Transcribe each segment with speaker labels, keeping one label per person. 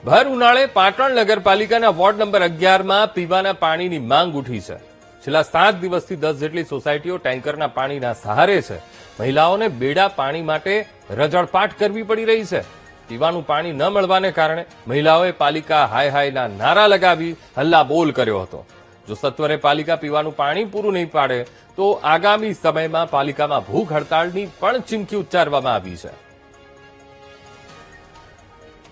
Speaker 1: ભર ઉનાળે પાટણ નગરપાલિકાના ward number 11માં પીવાના પાણીની માંગ ઉઠી છે। છેલ્લા 7 દિવસથી 10 જેટલી સોસાયટીઓ ટેન્કરના પાણીના સહારે છે। મહિલાઓને બેડા પાણી માટે રજળપાટ કરવી પડી રહી છે। પીવાનું પાણી ન મળવાને કારણે મહિલાઓએ પાલિકા હાય હાયના નારા લગાવી હલ્લાબોલ કર્યો હતો। જો સત્વરે પાલિકા પીવાનું પાણી પૂરું નહીં પાડે તો આગામી સમયમાં પાલિકામાં ભૂખ હડતાળની પણ ચીમકી ઉચ્ચારવામાં આવી છે।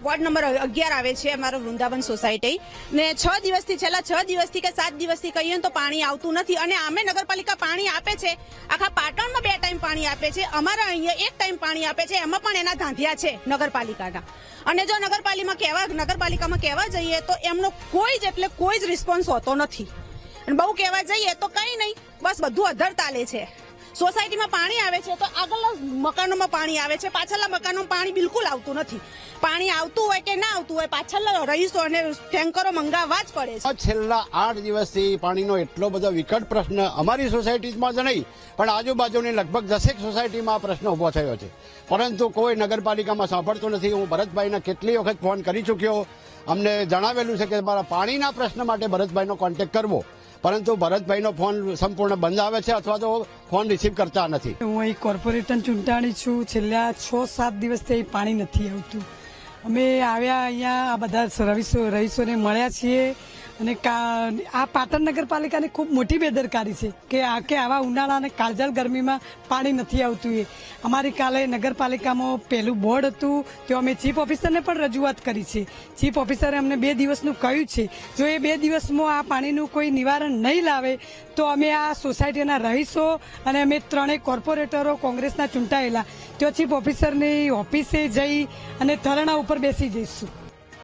Speaker 2: વોર્ડ નંબર 11 આવે છે અમારો વૃંદાવન સોસાયટી ને 6 દિવસથી છેલ્લા 6 દિવસથી કે 7 દિવસથી કહીએ તો પાણી આવતું નથી અને આમે નગરપાલિકા પાણી આપે છે। આખા પાટણમાં 2 ટાઈમ પાણી આપે છે, અમારા અહીંયા 1 ટાઈમ પાણી આપે છે, એમાં પણ એના ધાંધિયા છે નગરપાલિકાના। અને જો નગરપાલિકામાં કહેવા જઈએ તો એમનો કોઈ જ રિસ્પોન્સ હોતો નથી અને બહુ કહેવા જઈએ તો કંઈ નહીં, બસ બધું અધર તાલે છે। સોસાયટીમાં પાણી આવે છે તો આગળના મકાનોમાં પાણી આવે છે, પાછળના મકાનોમાં પાણી બિલકુલ આવતું નથી। પાણી આવતું હોય કે ના આવતું હોય પાછળના રહીશો અને ટેન્કરો મંગાવવા જ પડે છે।
Speaker 3: છેલ્લા 8 દિવસથી પાણીનો એટલો બધો વિકટ પ્રશ્ન અમારી સોસાયટીમાં જ નહીં પણ આજુબાજુની લગભગ 10 સોસાયટીમાં આ પ્રશ્ન ઉભો થયો છે, પરંતુ કોઈ નગરપાલિકામાં સાંભળતું નથી। હું ભરતભાઈને કેટલી વખત ફોન કરી ચૂક્યો, અમને જણાવેલું છે કે મારા પાણીના પ્રશ્ન માટે ભરતભાઈનો કોન્ટેક્ટ કરવો, પરંતુ ભરતભાઈનો ફોન સંપૂર્ણ બંધ આવે છે અથવા તો ફોન રિસીવ કરતા નથી।
Speaker 4: હું અહીં કોર્પોરેટર ચૂંટાણી છું। છેલ્લા 6-7 દિવસથી પાણી નથી આવતું। અમે આવ્યા અહીંયા આ બધા રહીશોને મળ્યા છીએ અને આ પાટણ નગરપાલિકાની ખૂબ મોટી બેદરકારી છે કે આવા ઉનાળા અને કાળઝાળ ગરમીમાં પાણી નથી આવતું। એ અમારી કાલે નગરપાલિકામાં પહેલું બોર્ડ હતું તો અમે ચીફ ઓફિસરને પણ રજૂઆત કરી છે। ચીફ ઓફિસરે અમને 2 દિવસનું કહ્યું છે, જો એ 2 દિવસમાં આ પાણીનું કોઈ નિવારણ નહીં લાવે તો અમે આ સોસાયટીના રહીશો અને અમે 3 કોર્પોરેટરો કોંગ્રેસના ચૂંટાયેલા તો ચીફ ઓફિસરની ઓફિસે જઈ અને ધરણા ઉપર બેસી જઈશું।